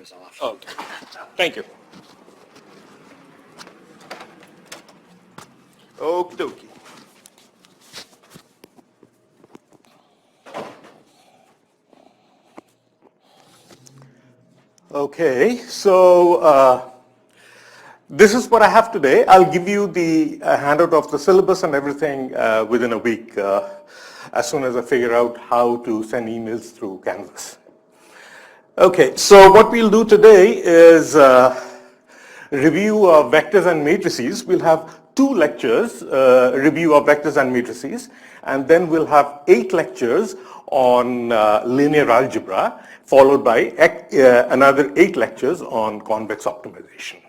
goes off. Okay. Thank you. Okie dokie. Okay, so this is what I have today. I'll give you the handout of the syllabus and everything within a week as soon as I figure out how to send emails through Canvas. Okay, so what we'll do today is review of vectors and matrices. We'll have 2 lectures, review of vectors and matrices, and then we'll have 8 lectures on linear algebra, followed by another 8 lectures on convex optimization.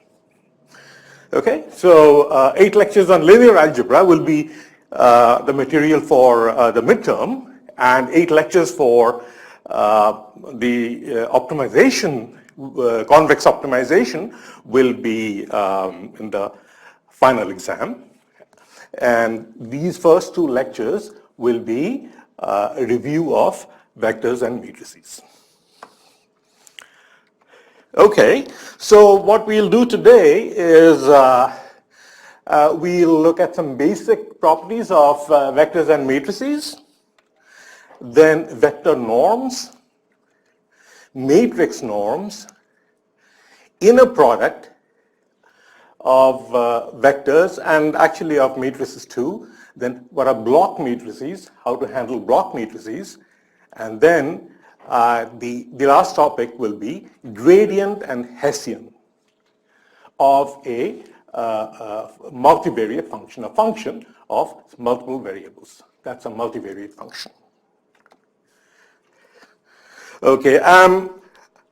Okay, so 8 lectures on linear algebra will be the material for the midterm, and 8 lectures for the optimization, convex optimization will be in the final exam. And these first 2 lectures will be a review of vectors and matrices. Okay, so what we'll do today is we'll look at some basic properties of vectors and matrices, then vector norms, matrix norms, inner product of vectors and actually of matrices too, then what are block matrices, how to handle block matrices, and then the last topic will be gradient and Hessian of a multivariate function, a function of multiple variables. That's a multivariate function. Okay, I'm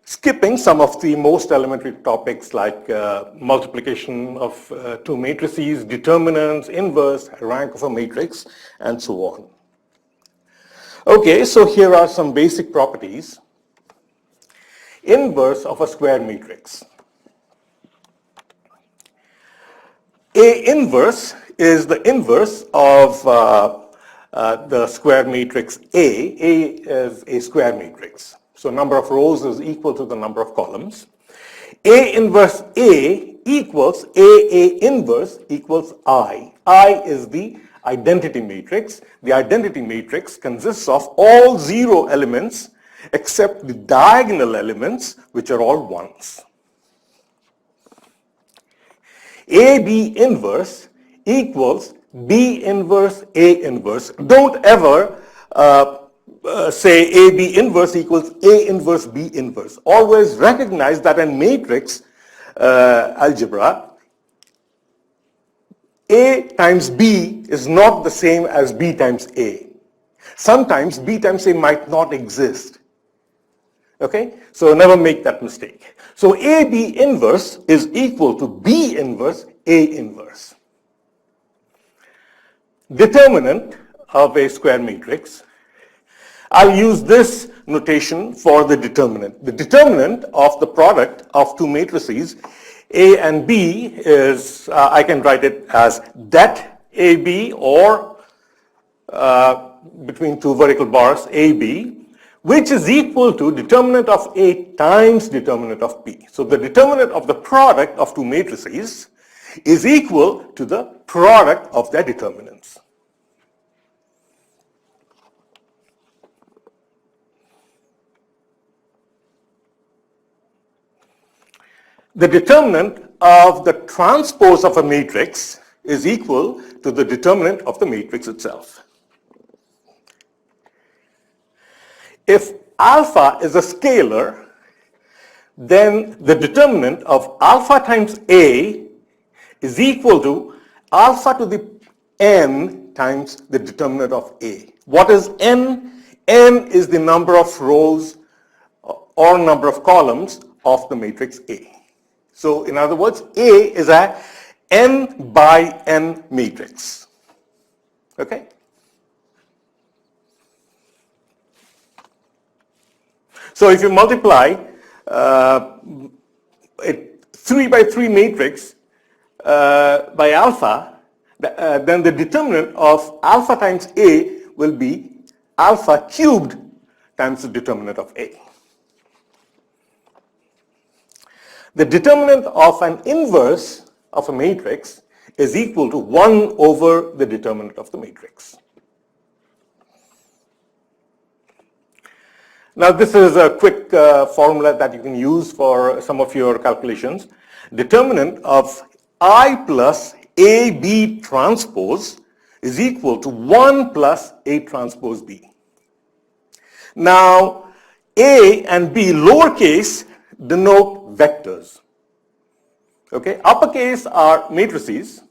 skipping some of the most elementary topics like multiplication of 2 matrices, determinants, inverse, rank of a matrix, and so on. Okay, so here are some basic properties. Inverse of a square matrix. A inverse is the inverse of the square matrix A. A is a square matrix. So number of rows is equal to the number of columns. A inverse A equals A inverse equals I. I is the identity matrix. The identity matrix consists of all 0 elements except the diagonal elements, which are all 1s. AB inverse equals B inverse A inverse. Don't ever say AB inverse equals A inverse B inverse. Always recognize that in matrix algebra, A times B is not the same as B times A. Sometimes B times A might not exist. Okay, so never make that mistake. So AB inverse is equal to B inverse A inverse. Determinant of a square matrix. I'll use this notation for the determinant. The determinant of the product of 2 matrices A and B is, I can write it as det AB or between 2 vertical bars AB, which is equal to determinant of A times determinant of B. So the determinant of the product of 2 matrices is equal to the product of their determinants. The determinant of the transpose of a matrix is equal to the determinant of the matrix itself. If alpha is a scalar, then the determinant of alpha times A is equal to alpha to the n times the determinant of A. What is n? N is the number of rows or number of columns of the matrix A. So in other words, A is a n by n matrix. Okay? So if you multiply a 3 by 3 matrix by alpha, then the determinant of alpha times A will be alpha cubed times the determinant of A. The determinant of an inverse of a matrix is equal to 1 over the determinant of the matrix. Now this is a quick formula that you can use for some of your calculations. Determinant of I plus AB transpose is equal to 1 plus A transpose B. Now A and B lowercase denote vectors. Okay, uppercase are matrices,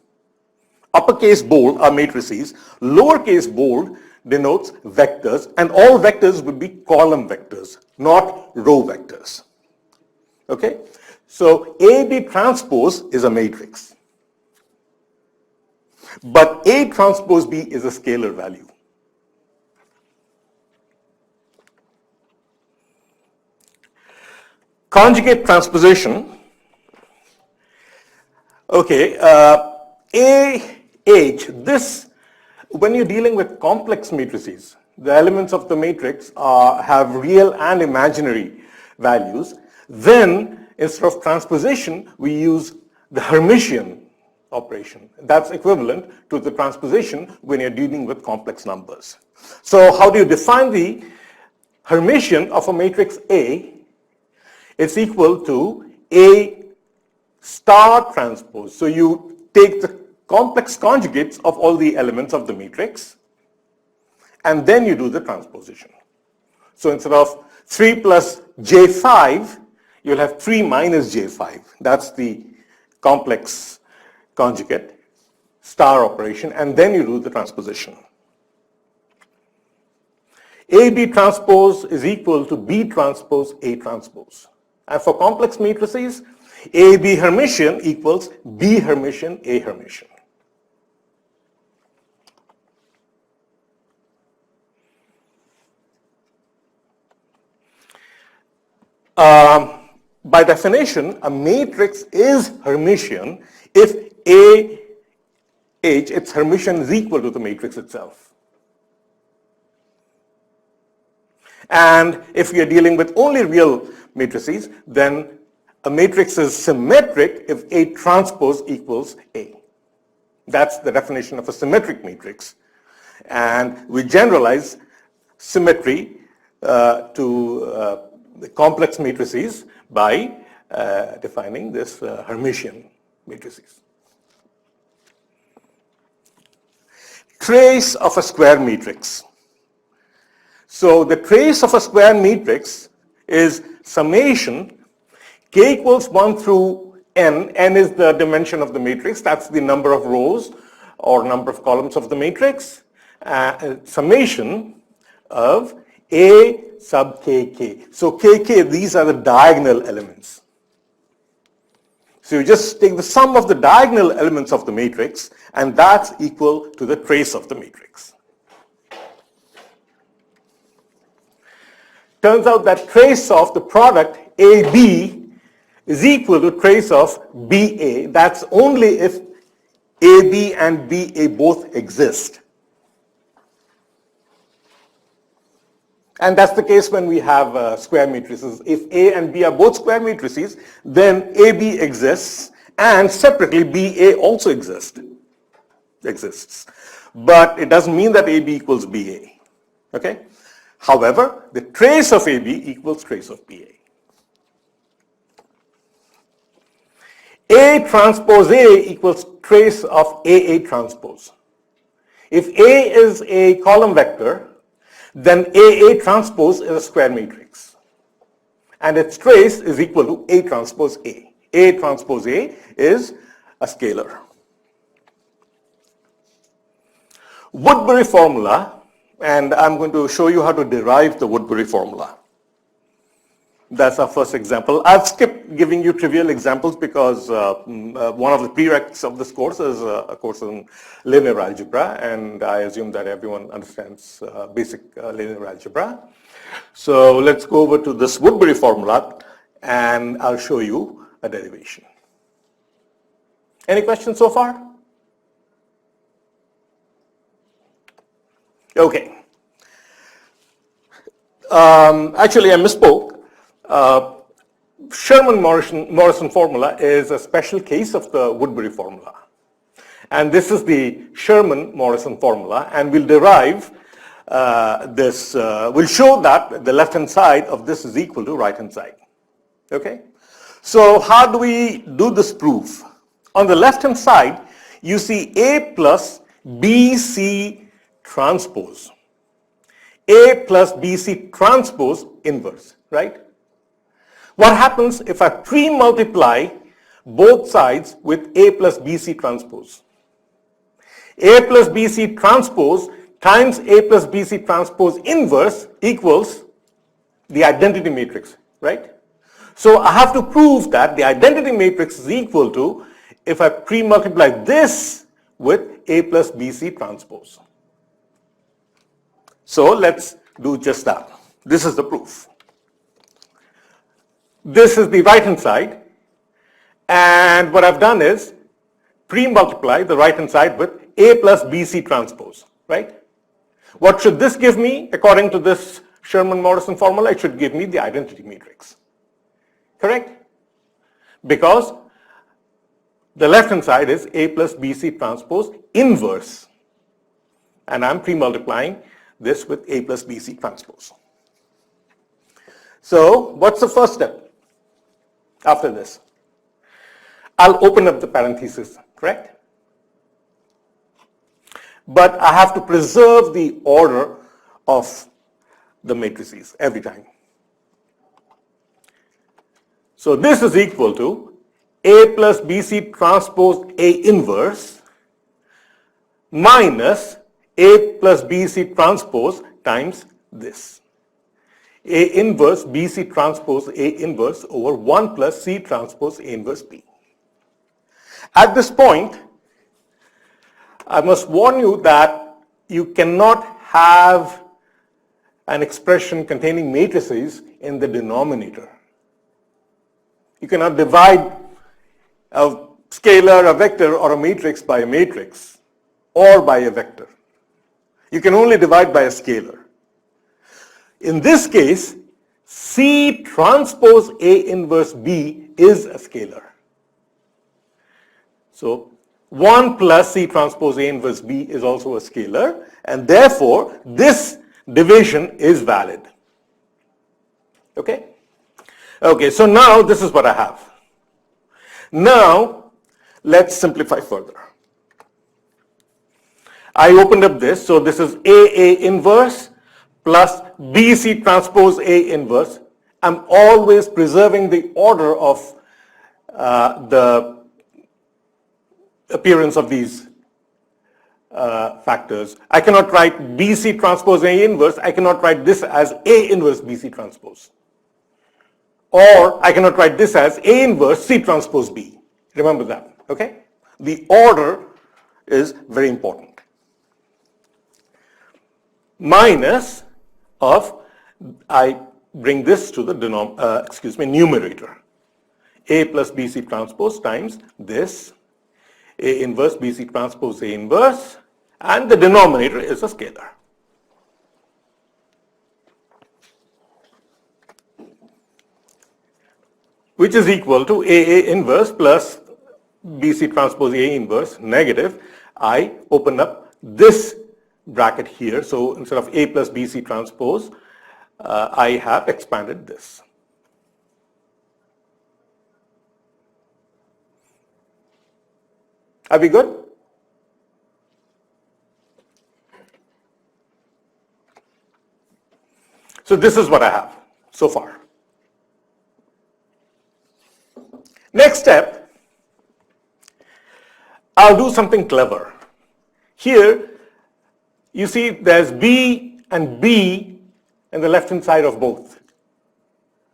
uppercase bold are matrices, lowercase bold denotes vectors, and all vectors would be column vectors, not row vectors. Okay, so AB transpose is a matrix, but A transpose B is a scalar value. Conjugate transposition. Okay, this, when you're dealing with complex matrices, the elements of the matrix have real and imaginary values. Then, instead of transposition, we use the Hermitian operation. That's equivalent to the transposition when you're dealing with complex numbers. So how do you define the Hermitian of a matrix A? It's equal to A star transpose. So you take the complex conjugates of all the elements of the matrix, and then you do the transposition. So instead of 3 plus J5, you'll have 3 minus J5. That's the complex conjugate, star operation, and then you do the transposition. AB transpose is equal to B transpose A transpose. And for complex matrices, AB Hermitian equals B Hermitian A Hermitian. By definition, a matrix is Hermitian if its Hermitian is equal to the matrix itself. And if we are dealing with only real matrices, then a matrix is symmetric if A transpose equals A. That's the definition of a symmetric matrix. And we generalize symmetry to the complex matrices by defining this Hermitian matrices. Trace of a square matrix. So the trace of a square matrix is summation k equals 1 through n. N is the dimension of the matrix. That's the number of rows or number of columns of the matrix. Summation of A sub kk. So kk, these are the diagonal elements. So you just take the sum of the diagonal elements of the matrix, and that's equal to the trace of the matrix. Turns out that trace of the product AB is equal to trace of BA. That's only if AB and BA both exist. And that's the case when we have square matrices. If A and B are both square matrices, then AB exists, and separately BA also exists. But it doesn't mean that AB equals BA. Okay? However, the trace of AB equals trace of BA. A transpose A equals trace of AA transpose. If A is a column vector, then AA transpose is a square matrix. And its trace is equal to A transpose A. A transpose A is a scalar. Woodbury formula, and I'm going to show you how to derive the Woodbury formula. That's our first example. I've skipped giving you trivial examples because one of the prerequisites of this course is a course on linear algebra, and I assume that everyone understands basic linear algebra. So let's go over to this Woodbury formula, and I'll show you a derivation. Any questions so far? Okay. Actually, I misspoke. Sherman-Morrison formula is a special case of the Woodbury formula. And this is the Sherman-Morrison formula, and we'll derive we'll show that the left-hand side of this is equal to right-hand side. Okay? So how do we do this proof? On the left-hand side, you see A plus BC transpose. A plus BC transpose inverse, right? What happens if I pre-multiply both sides with A plus BC transpose? A plus BC transpose times A plus BC transpose inverse equals the identity matrix, right? So I have to prove that the identity matrix is equal to if I pre-multiply this with A plus BC transpose. So let's do just that. This is the proof. This is the right-hand side, and what I've done is pre-multiply the right-hand side with A plus BC transpose, right? What should this give me according to this Sherman-Morrison formula? It should give me the identity matrix, correct? Because the left-hand side is A plus BC transpose inverse, and I'm pre-multiplying this with A plus BC transpose. So what's the first step after this? I'll open up the parentheses, correct? But I have to preserve the order of the matrices every time. So this is equal to A plus BC transpose A inverse minus A plus BC transpose times this. A inverse BC transpose A inverse over 1 plus C transpose A inverse B. At this point, I must warn you that you cannot have an expression containing matrices in the denominator. You cannot divide a scalar, a vector, or a matrix by a matrix or by a vector. You can only divide by a scalar. In this case, C transpose A inverse B is a scalar. So 1 plus C transpose A inverse B is also a scalar, and therefore this division is valid. Okay? Okay, so now this is what I have. Now let's simplify further. I opened up this, so this is A inverse plus BC transpose A inverse. I'm always preserving the order of the appearance of these factors. I cannot write BC transpose A inverse. I cannot write this as A inverse BC transpose. Or I cannot write this as A inverse C transpose B. Remember that, okay? The order is very important. Minus of, I bring this to the numerator. A plus BC transpose times this, A inverse BC transpose A inverse, and the denominator is a scalar. Which is equal to A inverse plus BC transpose A inverse negative. I open up this bracket here, so instead of A plus BC transpose, I have expanded this. Are we good? So this is what I have so far. Next step, I'll do something clever. Here, you see there's B and B in the left-hand side of both,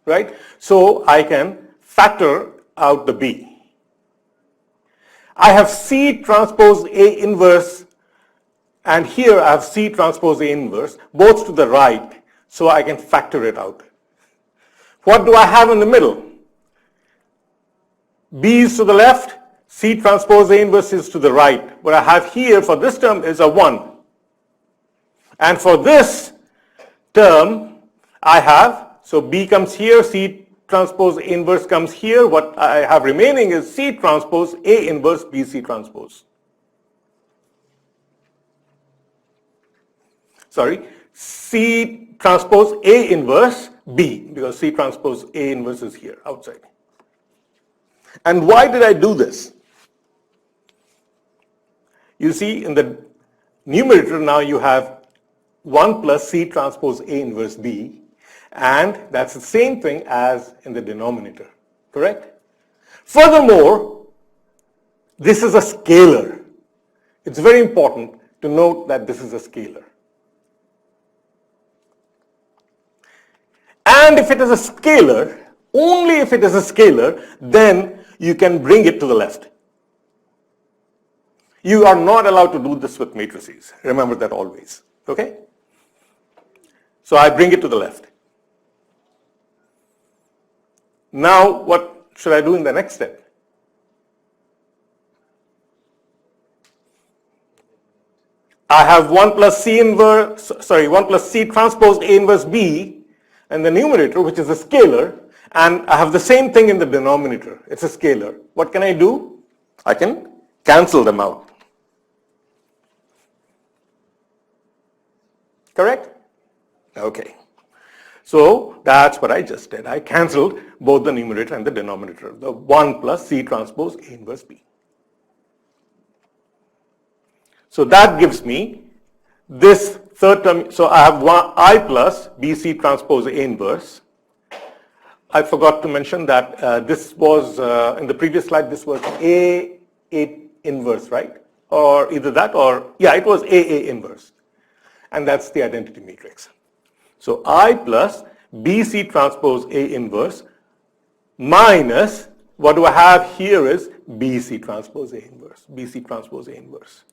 right? So I can factor out the B. I have C transpose A inverse, and here I have C transpose A inverse, both to the right, so I can factor it out. What do I have in the middle? B is to the left, C transpose A inverse is to the right. What I have here for this term is a 1. And for this term, I have, so B comes here, C transpose A inverse comes here. What I have remaining is C transpose A inverse BC transpose. Sorry, C transpose A inverse B, because C transpose A inverse is here outside. And why did I do this? You see, in the numerator now you have 1 plus C transpose A inverse B, and that's the same thing as in the denominator, correct? Furthermore, this is a scalar. It's very important to note that this is a scalar. And if it is a scalar, only if it is a scalar, then you can bring it to the left. You are not allowed to do this with matrices. Remember that always, okay? So I bring it to the left. Now, what should I do in the next step? I have 1 plus C transpose A inverse B in the numerator, which is a scalar, and I have the same thing in the denominator. It's a scalar. What can I do? I can cancel them out. Correct? Okay. So that's what I just did. I canceled both the numerator and the denominator. The 1 plus C transpose A inverse B. So that gives me this third term. So I have I plus BC transpose A inverse. I forgot to mention that this was, in the previous slide, this was A inverse, right? Or either that or, yeah, it was A inverse. And that's the identity matrix. So I plus BC transpose A inverse minus, what do I have here is BC transpose A inverse, BC transpose A inverse.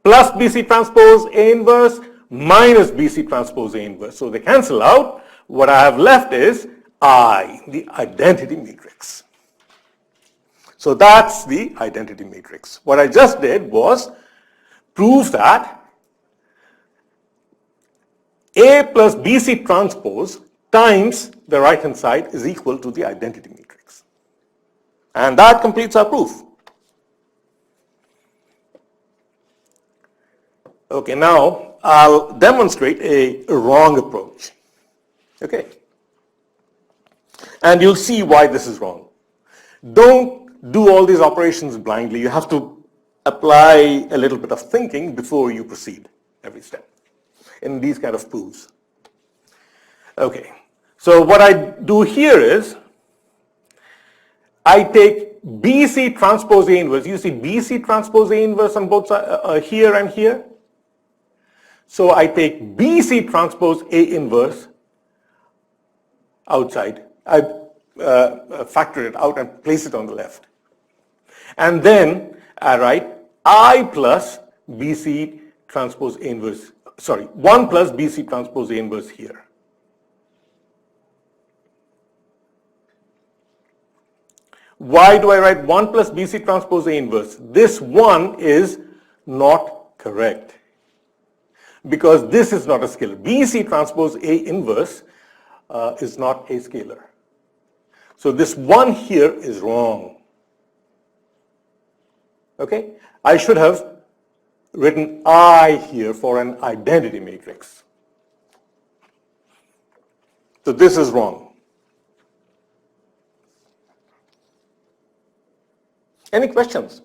Plus BC transpose A inverse minus BC transpose A inverse. So they cancel out. What I have left is I, the identity matrix. So that's the identity matrix. What I just did was prove that A plus BC transpose times the right hand side is equal to the identity matrix. And that completes our proof. Okay, now I'll demonstrate a wrong approach. Okay. And you'll see why this is wrong. Don't do all these operations blindly. You have to apply a little bit of thinking before you proceed every step in these kind of proofs. Okay, so what I do here is I take BC transpose A inverse. You see BC transpose A inverse on both sides, here and here. So I take BC transpose A inverse outside. I factor it out and place it on the left. And then I write I plus BC transpose A inverse. Sorry, 1 plus BC transpose A inverse here. Why do I write 1 plus BC transpose A inverse? This 1 is not correct because this is not a scalar. BC transpose A inverse is not a scalar. So this 1 here is wrong. Okay? I should have written I here for an identity matrix. So this is wrong. Any questions?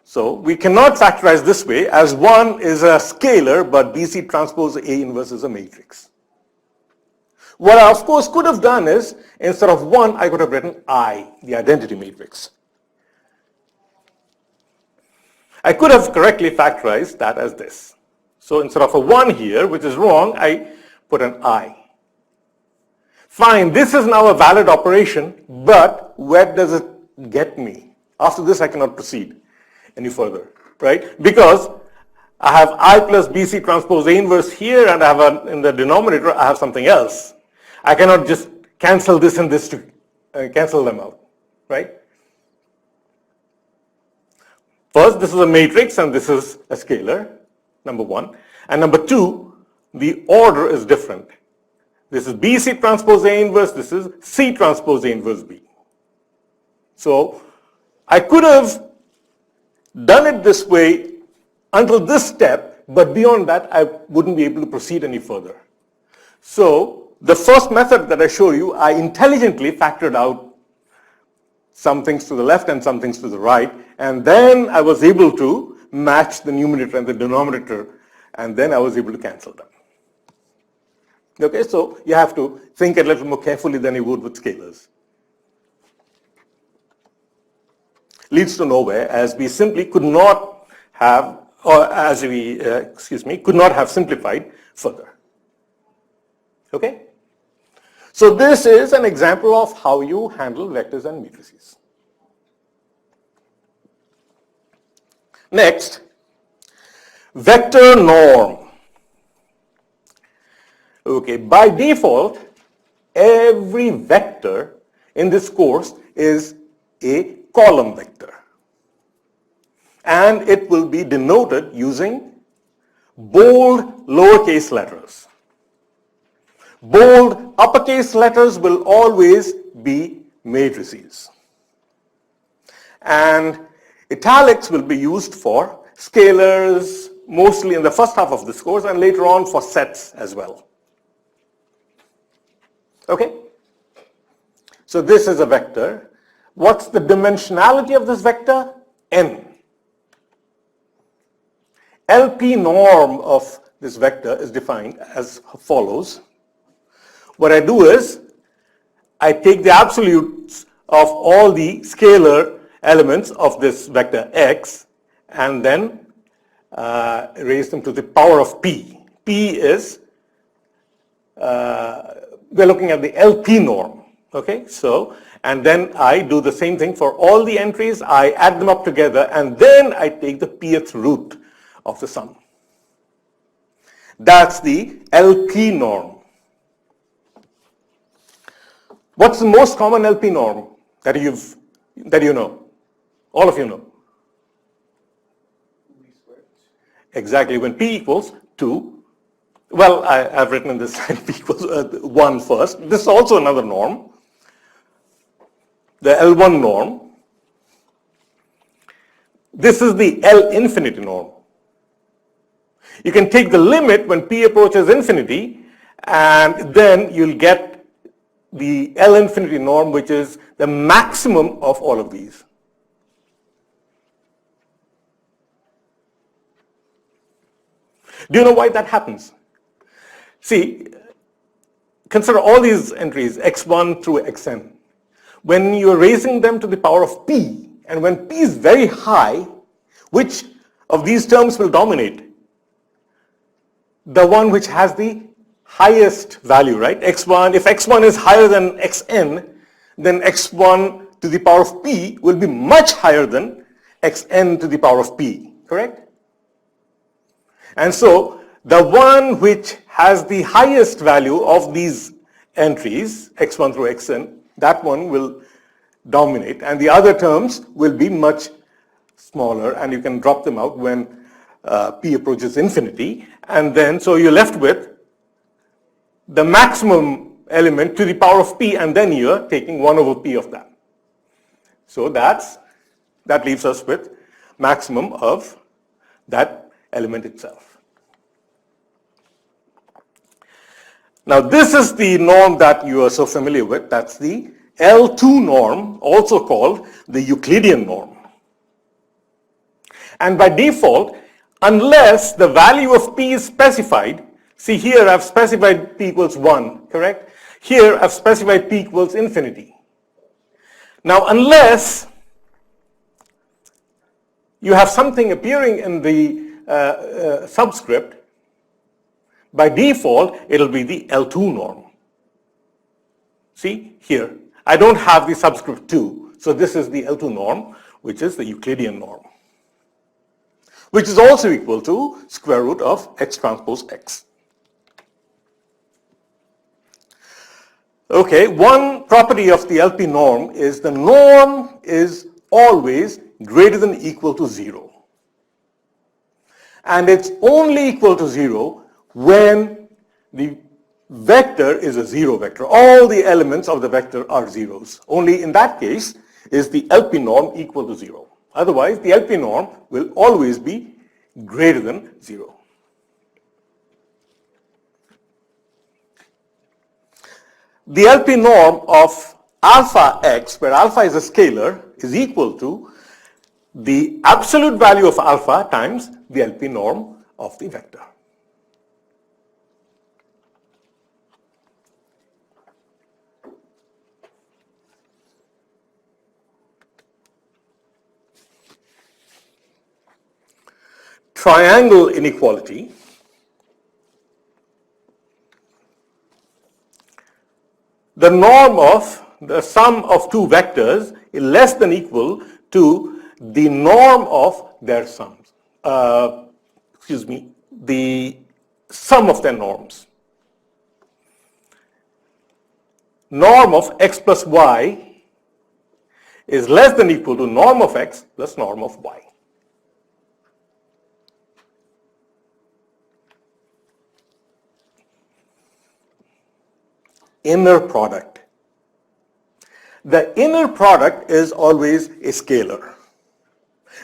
So we cannot factorize this way as 1 is a scalar but BC transpose A inverse is a matrix. What I of course could have done is instead of 1 I could have written I, the identity matrix. I could have correctly factorized that as this. So instead of a 1 here, which is wrong, I put an I. Fine, this is now a valid operation, but where does it get me? After this, I cannot proceed any further, right? Because I have I plus BC transpose A inverse here, and I have in the denominator, I have something else. I cannot just cancel this and this to cancel them out, right? First, this is a matrix and this is a scalar, number 1. And number 2, the order is different. This is BC transpose A inverse, this is C transpose A inverse B. So I could have done it this way until this step, but beyond that I wouldn't be able to proceed any further. So the first method that I show you, I intelligently factored out some things to the left and some things to the right, and then I was able to match the numerator and the denominator, and then I was able to cancel them. Okay, so you have to think a little more carefully than you would with scalars. Leads to nowhere, as we simply could not have, or as we, could not have simplified further. Okay? So this is an example of how you handle vectors and matrices. Next, vector norm. Okay, by default, every vector in this course is a column vector. And it will be denoted using bold lowercase letters. Bold uppercase letters will always be matrices. And italics will be used for scalars, mostly in the first half of this course, and later on for sets as well. Okay? So this is a vector. What's the dimensionality of this vector? N. LP norm of this vector is defined as follows. What I do is, I take the absolutes of all the scalar elements of this vector x and then raise them to the power of p. P is, we're looking at the LP norm. Okay, so, and then I do the same thing for all the entries. I add them up together and then I take the pth root of the sum. That's the LP norm. What's the most common LP norm that you know? All of you know. Exactly, when p equals 2. Well, I've written in this slide p equals 1 first. This is also another norm. The L1 norm. This is the L infinity norm. You can take the limit when p approaches infinity, and then you'll get the L infinity norm, which is the maximum of all of these. Do you know why that happens? See, consider all these entries, x1 through xn. When you're raising them to the power of p, and when p is very high, which of these terms will dominate? The one which has the highest value, right? x1, if x1 is higher than xn, then x1 to the power of p will be much higher than xn to the power of p, correct? And so the one which has the highest value of these entries, x1 through xn, that one will dominate, and the other terms will be much smaller, and you can drop them out when p approaches infinity, and then so you're left with the maximum element to the power of p, and then you're taking 1 over p of that. So that leaves us with maximum of that element itself. Now this is the norm that you are so familiar with. That's the L2 norm, also called the Euclidean norm. And by default, unless the value of p is specified, see here I've specified p equals 1, correct? Here I've specified p equals infinity. Now unless you have something appearing in the subscript, by default it'll be the L2 norm. See here, I don't have the subscript 2, so this is the L2 norm, which is the Euclidean norm, which is also equal to square root of x transpose x. Okay, one property of the LP norm is the norm is always greater than or equal to 0. And it's only equal to 0 when the vector is a zero vector. All the elements of the vector are zeros. Only in that case is the LP norm equal to 0. Otherwise, the LP norm will always be greater than 0. The LP norm of alpha x, where alpha is a scalar, is equal to the absolute value of alpha times the LP norm of the vector. Triangle inequality. The norm of the sum of two vectors is less than equal to the norm of their sums. The sum of their norms. Norm of x plus y is less than equal to norm of x plus norm of y. Inner product. The inner product is always a scalar.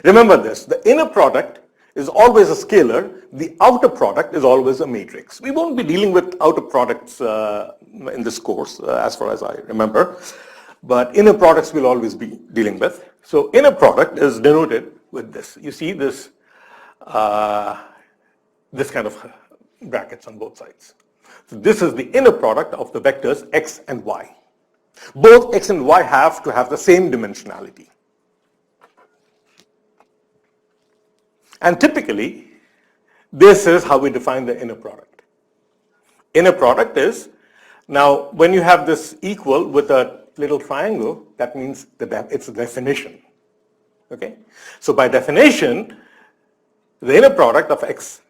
Remember this, the inner product is always a scalar, the outer product is always a matrix. We won't be dealing with outer products in this course as far as I remember, but inner products we'll always be dealing with. So inner product is denoted with this. You see this, this kind of brackets on both sides. So this is the inner product of the vectors x and y. Both x and y have to have the same dimensionality. And typically, this is how we define the inner product. Inner product is, now when you have this equal with a little triangle, that means it's a definition. Okay? So by definition, the inner product of x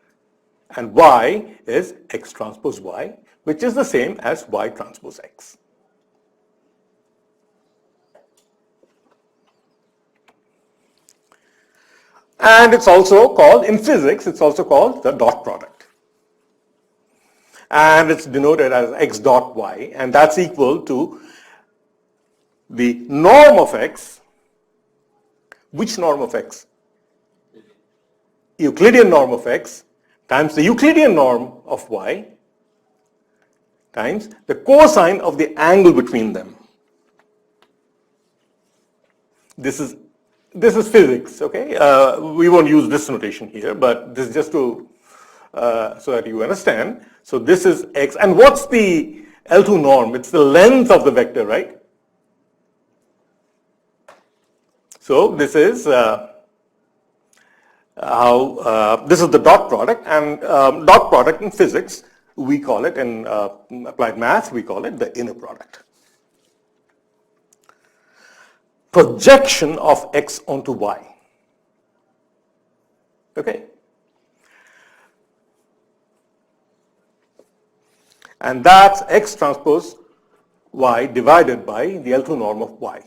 and y is x transpose y, which is the same as y transpose x. And it's also called, in physics, it's also called the dot product. And it's denoted as x dot y, and that's equal to the norm of x. Which norm of x? Euclidean norm of x times the Euclidean norm of y times the cosine of the angle between them. This is physics, okay? We won't use this notation here, but this is just to, so that you understand. So this is x, and what's the L2 norm? It's the length of the vector, right? So this is this is the dot product, and dot product in physics, we call it, in applied math, we call it the inner product. Projection of x onto y. Okay? And that's x transpose y divided by the L2 norm of y.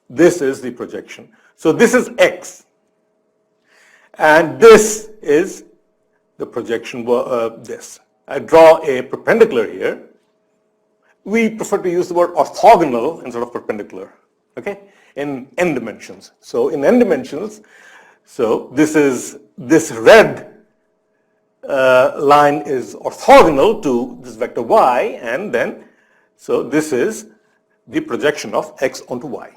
This is the projection. So this is x. And this is the projection, this. I draw a perpendicular here. We prefer to use the word orthogonal instead of perpendicular, okay, in n dimensions. So in n dimensions, so this red line is orthogonal to this vector y, and then, so this is the projection of x onto y.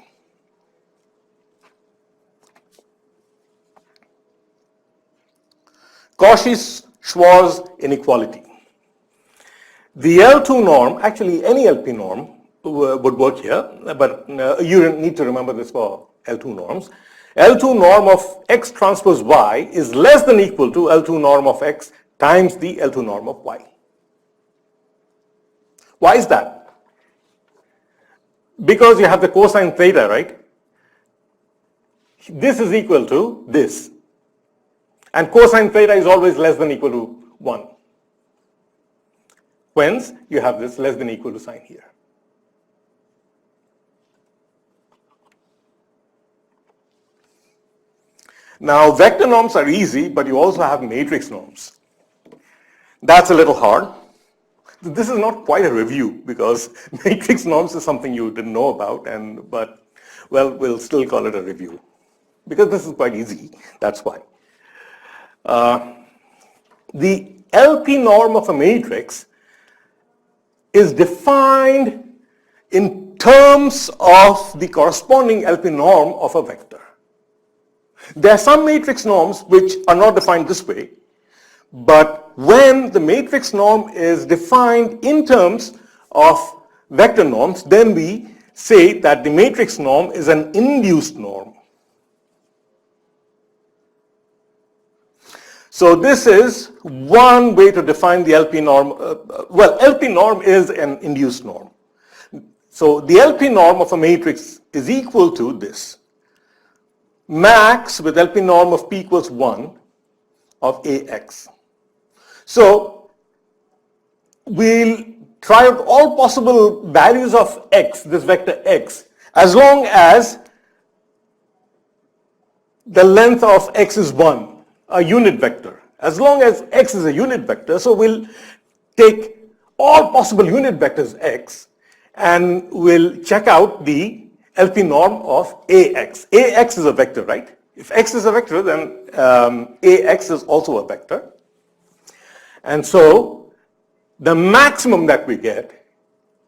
Cauchy-Schwarz inequality. The L2 norm, actually any LP norm would work here, but you need to remember this for L2 norms. L2 norm of x transpose y is less than equal to L2 norm of x times the L2 norm of y. Why is that? Because you have the cosine theta, right? This is equal to this. And cosine theta is always less than equal to 1. Whence you have this less than equal to sign here. Now vector norms are easy, but you also have matrix norms. That's a little hard. this is not quite a review because matrix norms is something you didn't know about, but well, we'll still call it a review because this is quite easy. That's why. The LP norm of a matrix is defined in terms of the corresponding LP norm of a vector. There are some matrix norms which are not defined this way, but when the matrix norm is defined in terms of vector norms, then we say that the matrix norm is an induced norm. So this is one way to define the LP norm. Well, LP norm is an induced norm. So the LP norm of a matrix is equal to this. Max with LP norm of P equals 1 of AX. So we'll try out all possible values of X, this vector X, as long as the length of X is 1. A unit vector. As long as X is a unit vector, so we'll take all possible unit vectors X and we'll check out the LP norm of AX. AX is a vector, right? If X is a vector, then AX is also a vector. And so the maximum that we get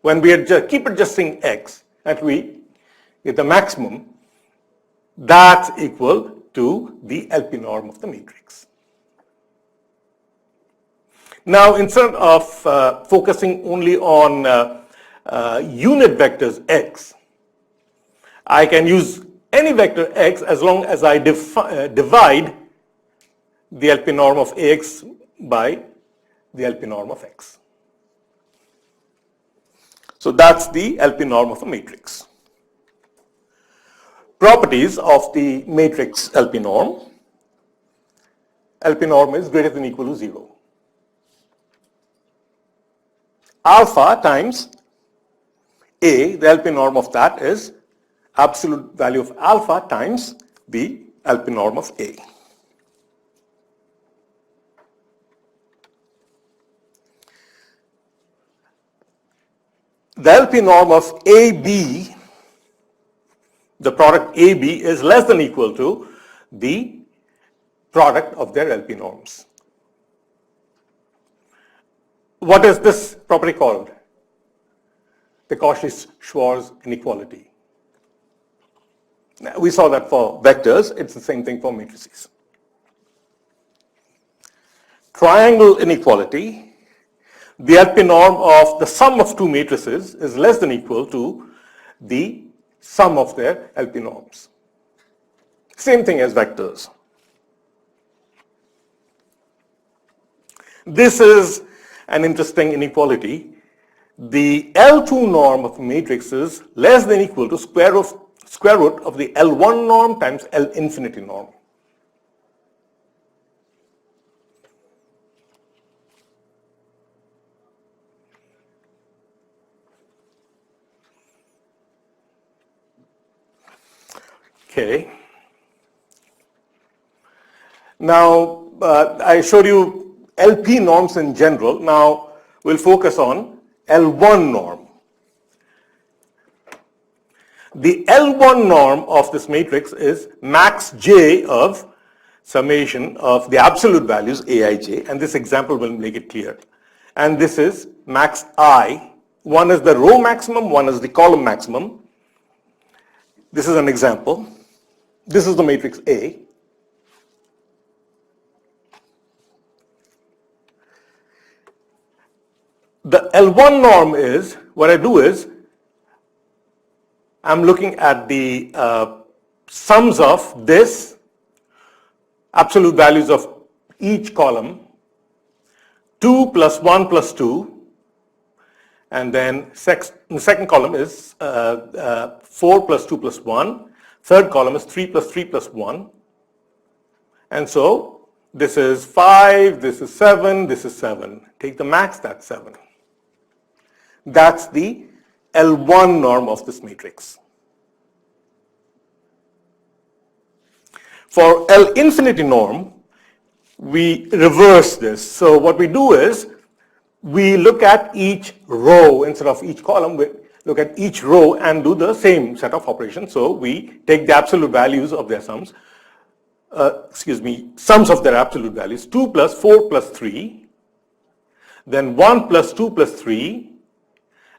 when we keep adjusting X, that we get the maximum, that's equal to the LP norm of the matrix. Now, instead of focusing only on unit vectors X, I can use any vector X as long as I divide the LP norm of AX by the LP norm of X. So that's the LP norm of a matrix. Properties of the matrix LP norm. LP norm is greater than or equal to 0. Alpha times A, the LP norm of that is absolute value of alpha times the LP norm of A. The LP norm of AB, the product AB, is less than or equal to the product of their LP norms. What is this property called? The Cauchy-Schwarz inequality. Now, we saw that for vectors. It's the same thing for matrices. Triangle inequality. The LP norm of the sum of two matrices is less than or equal to the sum of their LP norms. Same thing as vectors. This is an interesting inequality. The L2 norm of a matrix is less than or equal to square root of the L1 norm times L infinity norm. Okay. Now, I showed you LP norms in general. Now, we'll focus on L1 norm. The L1 norm of this matrix is max J of summation of the absolute values Aij, and this example will make it clear. And this is max I. One is the row maximum, one is the column maximum. This is an example. This is the matrix A. The L1 norm is, what I do is, I'm looking at the sums of this, absolute values of each column, 2 plus 1 plus 2, and then the second column is 4 plus 2 plus 1, third column is 3 plus 3 plus 1, and so this is 5, this is 7, this is 7. Take the max, that's 7. That's the L1 norm of this matrix. For L infinity norm, we reverse this. So what we do is, we look at each row instead of each column. We look at each row and do the same set of operations. So we take the absolute values of their sums, sums of their absolute values, 2 plus 4 plus 3, then 1 plus 2 plus 3,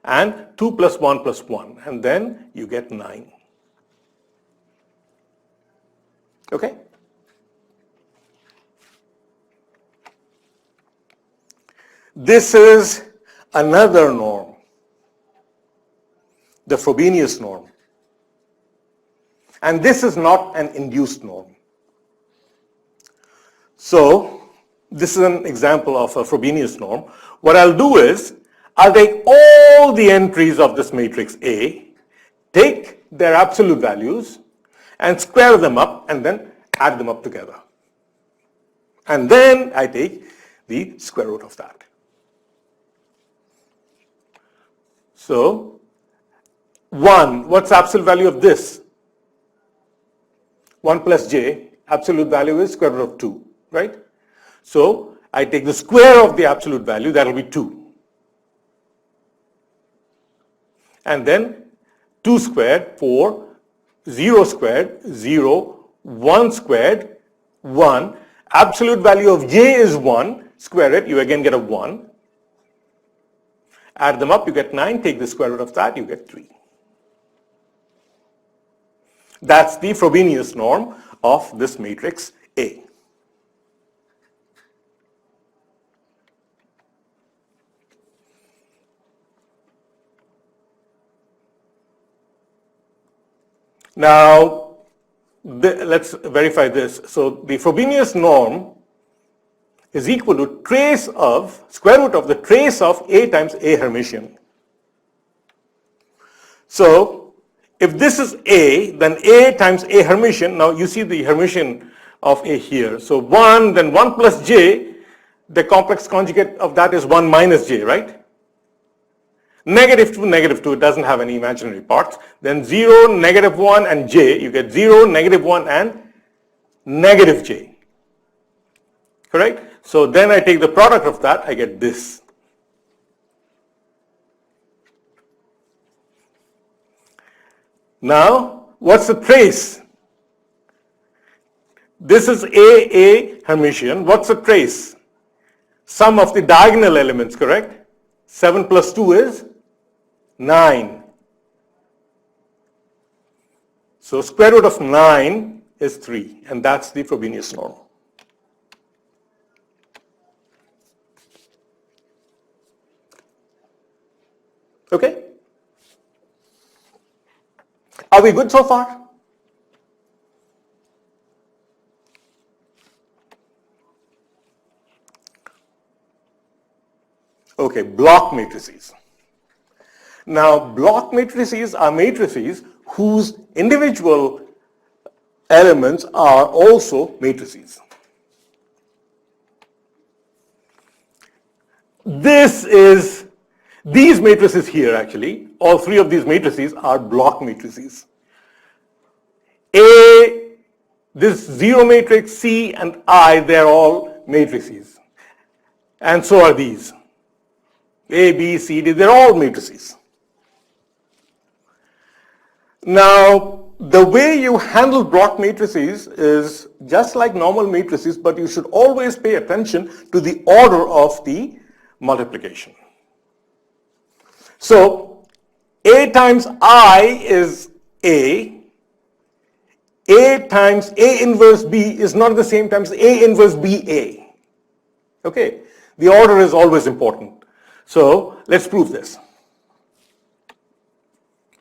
and 2 plus 1 plus 1, and then you get 9. Okay? This is another norm, the Frobenius norm. And this is not an induced norm. So this is an example of a Frobenius norm. What I'll do is, I'll take all the entries of this matrix A, take their absolute values, and square them up, and then add them up together. And then I take the square root of that. So 1, what's the absolute value of this? 1 plus j, absolute value is square root of 2, right? So I take the square of the absolute value, that will be 2. And then 2 squared, 4, 0 squared, 0, 1 squared, 1. Absolute value of j is 1, square it, you again get a 1. Add them up, you get 9, take the square root of that, you get 3. That's the Frobenius norm of this matrix A. Now, let's verify this. So the Frobenius norm is equal to trace of, square root of the trace of A times A Hermitian. So if this is A, then A times A Hermitian, now you see the Hermitian of A here. So 1, then 1 plus j, the complex conjugate of that is 1 minus j, right? Negative 2, it doesn't have any imaginary parts. Then 0, negative 1, and j, you get 0, negative 1, and negative j. Correct? So then I take the product of that, I get this. Now, what's the trace? This is A Hermitian. What's the trace? Sum of the diagonal elements, correct? 7 plus 2 is 9. So square root of 9 is 3, and that's the Frobenius norm. Okay? Are we good so far? Okay, block matrices. Now, block matrices are matrices whose individual elements are also matrices. These matrices here actually, all three of these matrices are block matrices. This 0 matrix, C, and I, they're all matrices. And so are these. A, B, C, D, they're all matrices. Now, the way you handle block matrices is just like normal matrices, but you should always pay attention to the order of the multiplication. So, A times I is A times A inverse B is not the same times A inverse BA. Okay, the order is always important. So, let's prove this.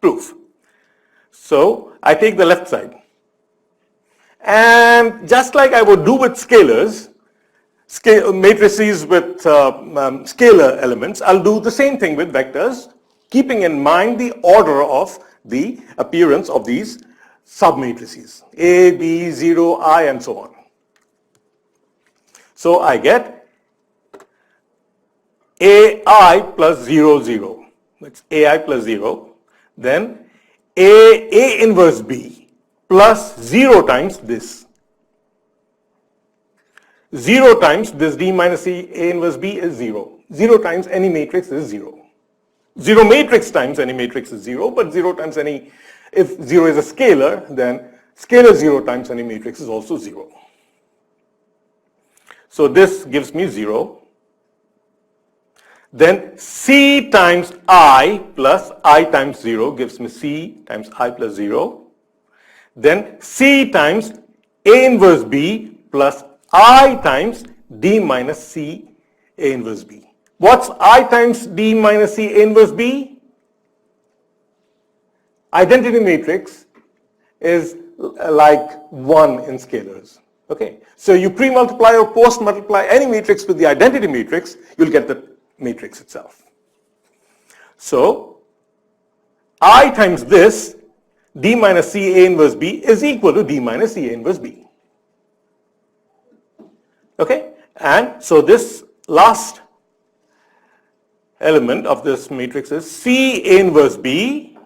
Proof. So, I take the left side. And just like I would do with scalars, matrices with scalar elements, I'll do the same thing with vectors, keeping in mind the order of the appearance of these submatrices, A, B, 0, I, and so on. So I get AI plus 0, 0. That's AI plus 0. Then A inverse B plus 0 times this. 0 times this D minus C A inverse B is 0. 0 times any matrix is 0. 0 matrix times any matrix is 0, but 0 times any, if 0 is a scalar, then scalar 0 times any matrix is also 0. So this gives me 0. Then C times I plus I times 0 gives me C times I plus 0. Then C times A inverse B plus I times D minus C A inverse B. What's I times D minus C A inverse B? Identity matrix is like 1 in scalars. Okay, so you pre-multiply or post-multiply any matrix with the identity matrix, you'll get the matrix itself. So I times this D minus C A inverse B is equal to D minus C A inverse B. Okay, and so this last element of this matrix is C A inverse B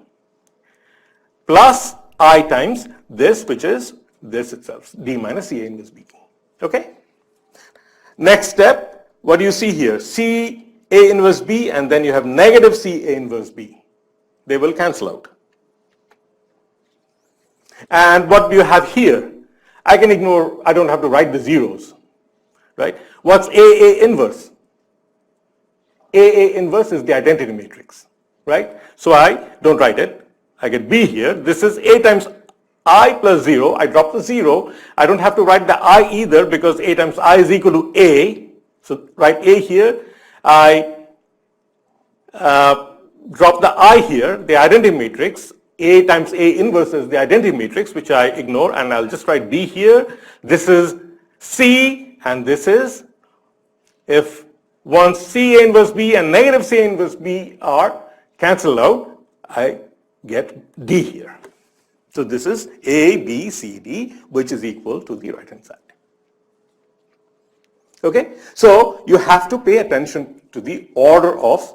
plus I times this, which is this itself, D minus C A inverse B. Okay? Next step, what do you see here? C A inverse B, and then you have negative C A inverse B. They will cancel out. And what do you have here? I can ignore, I don't have to write the zeros. Right? What's AA inverse? AA inverse is the identity matrix. Right? So I don't write it. I get B here. This is A times I plus 0. I drop the 0. I don't have to write the I either because A times I is equal to A. So write A here. I drop the I here, the identity matrix. A times A inverse is the identity matrix, which I ignore, and I'll just write B here. This is C, and this is, if once C A inverse B and negative C A inverse B are cancelled out, I get D here. So this is A, B, C, D, which is equal to the right-hand side. Okay, so you have to pay attention to the order of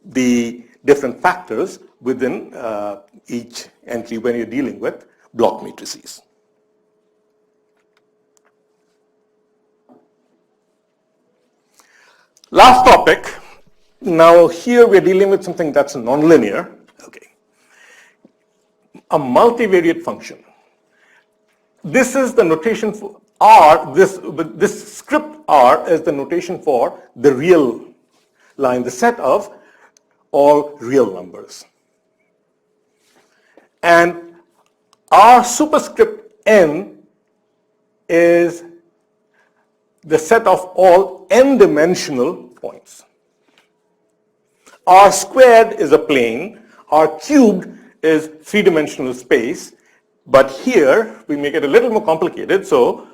the different factors within each entry when you're dealing with block matrices. Last topic. Now here we're dealing with something that's nonlinear. Okay, a multivariate function. This is the notation for R. This script R is the notation for the real line, the set of all real numbers. And R superscript n is the set of all n-dimensional points. R squared is a plane, R cubed is three-dimensional space, but here we make it a little more complicated, so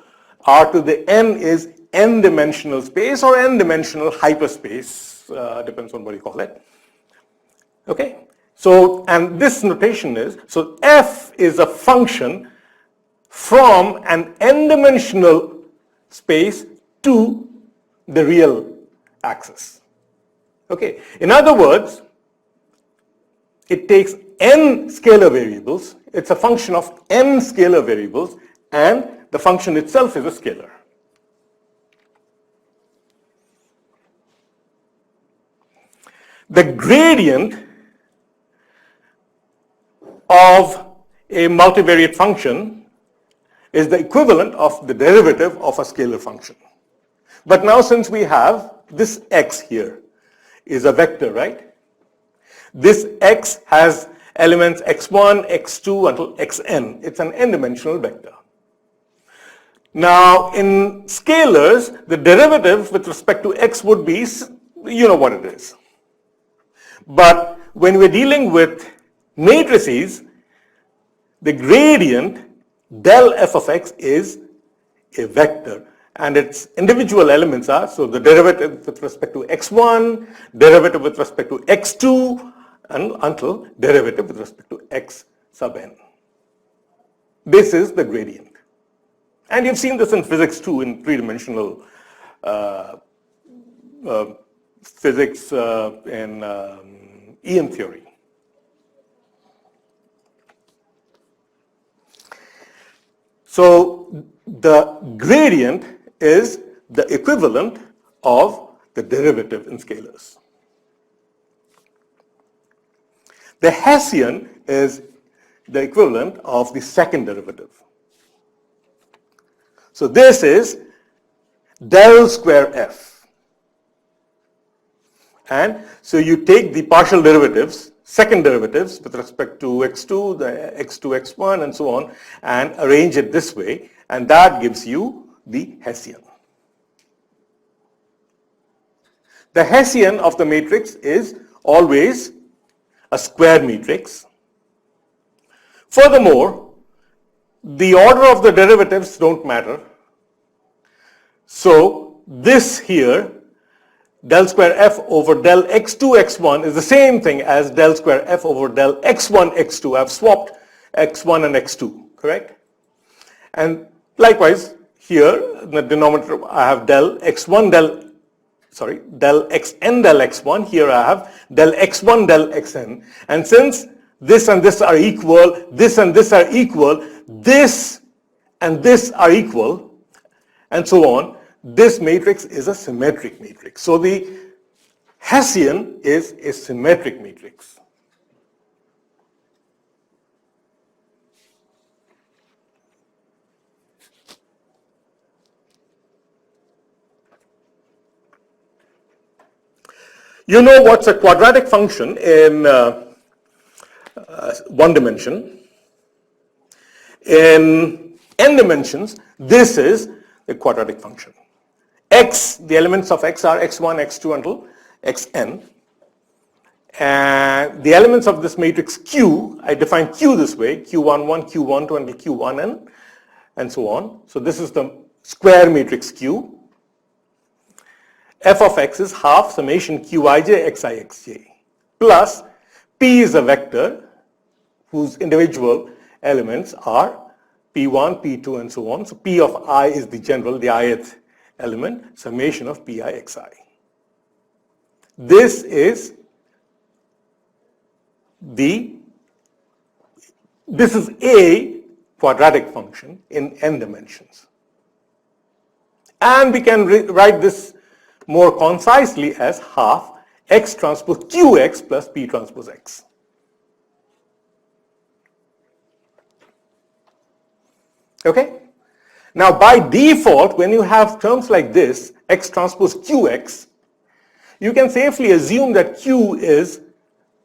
R to the n is n-dimensional space or n-dimensional hyperspace, depends on what you call it. Okay, so, and this notation is, so f is a function from an n-dimensional space to the real axis. Okay, in other words, it takes n scalar variables, it's a function of n scalar variables, and the function itself is a scalar. The gradient of a multivariate function is the equivalent of the derivative of a scalar function. But now since we have this x here is a vector, right? This x has elements x1, x2 until xn. It's an n-dimensional vector. Now in scalars, the derivative with respect to x would be, you know what it is. But when we're dealing with matrices, the gradient del f of x is a vector, and its individual elements are, so the derivative with respect to x1, derivative with respect to x2, and until derivative with respect to x sub n. This is the gradient. And you've seen this in physics too, in three-dimensional physics in EM theory. So the gradient is the equivalent of the derivative in scalars. The Hessian is the equivalent of the second derivative. So this is del square f. And so you take the partial derivatives, second derivatives with respect to x2, the x2, x1 and so on, and arrange it this way, and that gives you the Hessian. The Hessian of the matrix is always a square matrix. Furthermore, the order of the derivatives don't matter. So this here, del square f over del x2 x1 is the same thing as del square f over del x1 x2. I've swapped x1 and x2, correct? And likewise here in the denominator I have del xn del x1. Here I have del x1 del xn. And since this and this are equal, this and this are equal, this and this are equal, and so on, this matrix is a symmetric matrix. So the Hessian is a symmetric matrix. You know what's a quadratic function in one dimension. In n dimensions, this is a quadratic function. X, the elements of X are x1, x2 until xn. And the elements of this matrix Q, I define Q this way, Q11, Q12 until Q1n, and so on. So this is the square matrix Q. F of x is half summation Qij xi xj, plus P is a vector whose individual elements are P1, P2, and so on. So P of I is the general, the ith element, summation of Pi xi. This is a quadratic function in n dimensions. And we can write this more concisely as half x transpose qx plus p transpose x. Okay? Now by default, when you have terms like this, x transpose qx, you can safely assume that Q is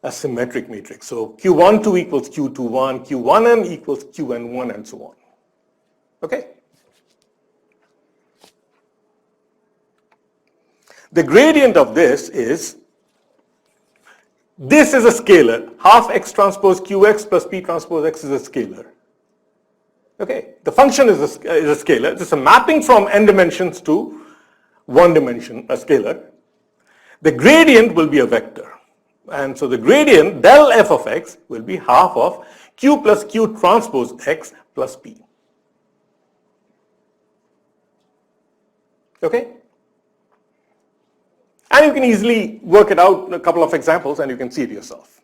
a symmetric matrix. So Q12 equals Q21, Q1n equals Qn1, and so on. Okay? The gradient of this is a scalar. Half x transpose qx plus p transpose x is a scalar. Okay, the function is a scalar. It's a mapping from n dimensions to one dimension, a scalar. The gradient will be a vector. And so the gradient del f of x will be half of q plus q transpose x plus p. Okay? And you can easily work it out in a couple of examples and you can see it yourself.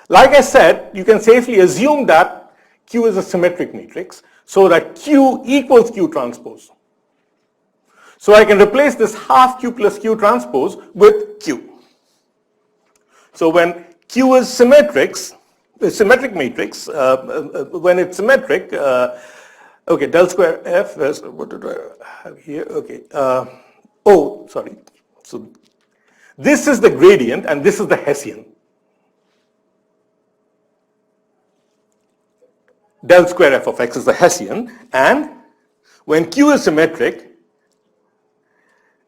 Like I said, you can safely assume that Q is a symmetric matrix so that Q equals Q transpose. So I can replace this half Q plus Q transpose with Q. So when Q is symmetric matrix, when it's symmetric, okay, del square F is, what did I have here? Okay, So this is the gradient and this is the Hessian. Del square f of x is the Hessian, and when Q is symmetric,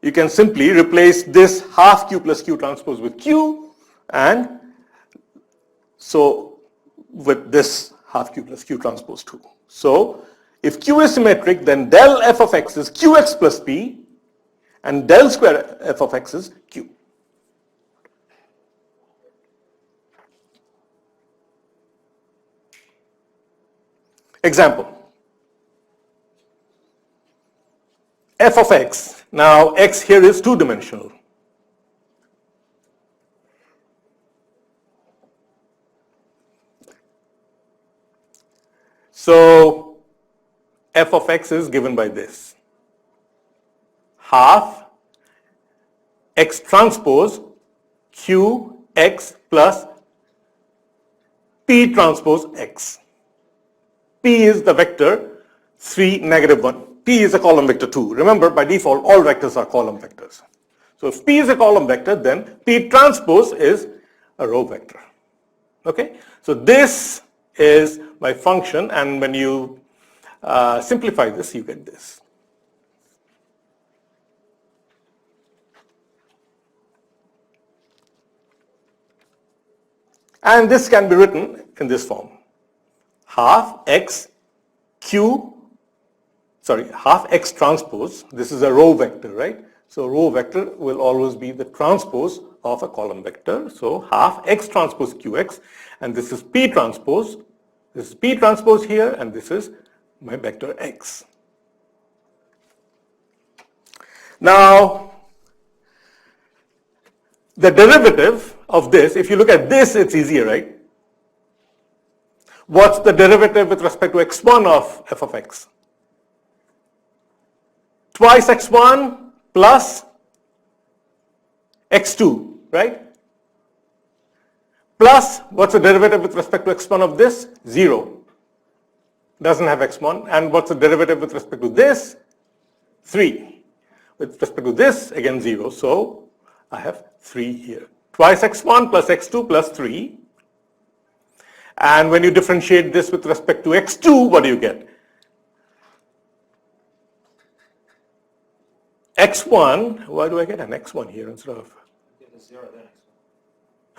you can simply replace this half Q plus Q transpose with Q, and so with this half Q plus Q transpose 2. So if Q is symmetric, then del f of x is Qx plus P, and del square f of x is Q. Example. F of x. Now x here is two-dimensional. So f of x is given by this. Half x transpose q x plus p transpose x. P is the vector 3, -1. P is a column vector too. Remember, by default, all vectors are column vectors. So if P is a column vector, then P transpose is a row vector. Okay? So this is my function, and when you simplify this, you get this. And this can be written in this form. Half x transpose, this is a row vector, right? So row vector will always be the transpose of a column vector. So half x transpose qx, and this is p transpose. This is p transpose here, and this is my vector x. Now, the derivative of this, if you look at this, it's easier, right? What's the derivative with respect to x1 of f of x? Twice x1 plus x2, right? Plus, what's the derivative with respect to x1 of this? 0. Doesn't have x1. And what's the derivative with respect to this? 3. With respect to this, again 0. So I have 3 here. Twice x1 plus x2 plus 3. And when you differentiate this with respect to x2, what do you get? x1, why do I get an x1 here instead of?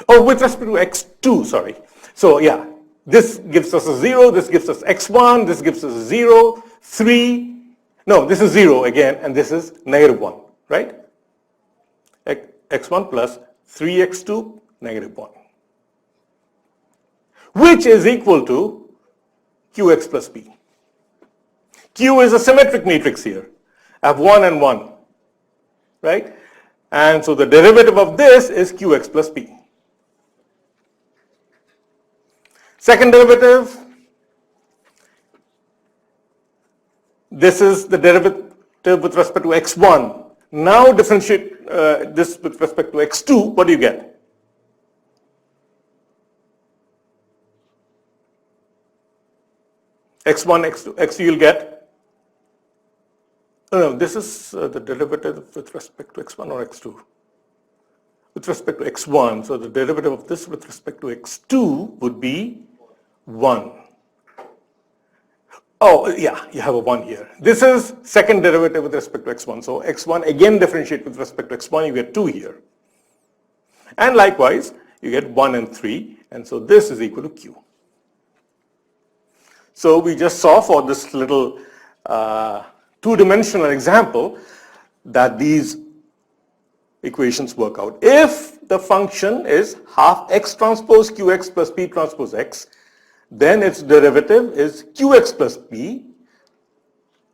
Oh, with respect to x2, sorry. So yeah, this gives us a 0, this gives us x1, this gives us a 0, 3. No, this is 0 again, and this is -1, right? x1 plus 3x2, -1. Which is equal to qx plus p. Q is a symmetric matrix here. I have 1 and 1, right? And so the derivative of this is qx plus p. Second derivative, this is the derivative with respect to x1. Now differentiate this with respect to x2, what do you get? x1, x2 you'll get, no, this is the derivative with respect to x1 or x2? With respect to x1, so the derivative of this with respect to x2 would be 1. Oh, yeah, you have a 1 here. This is second derivative with respect to x1. So x1 again differentiate with respect to x1, you get 2 here. And likewise, you get 1 and 3, and so this is equal to q. So we just saw for this little two-dimensional example that these equations work out. If the function is half x transpose qx plus p transpose x, then its derivative is qx plus p.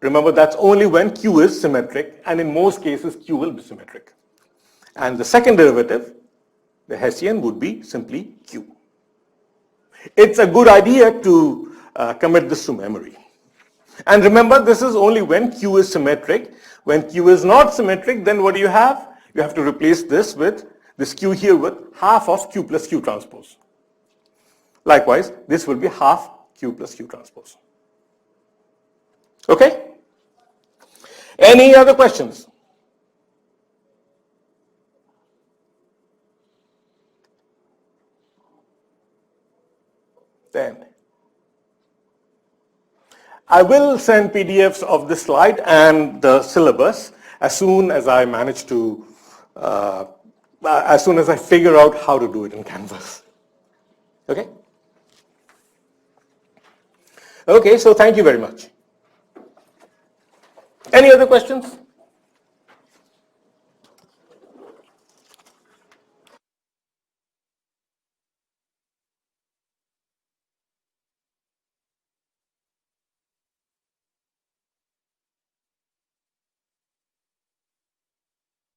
Remember, that's only when q is symmetric, and in most cases q will be symmetric. And the second derivative, the Hessian, would be simply q. It's a good idea to commit this to memory. And remember, this is only when q is symmetric. When q is not symmetric, then what do you have? You have to replace this with this q here with half of q plus q transpose. Likewise, this will be half q plus q transpose. Okay? Any other questions? Then I will send PDFs of this slide and the syllabus as soon as I manage to, as soon as I figure out how to do it in Canvas. Okay? Okay, so thank you very much. Any other questions?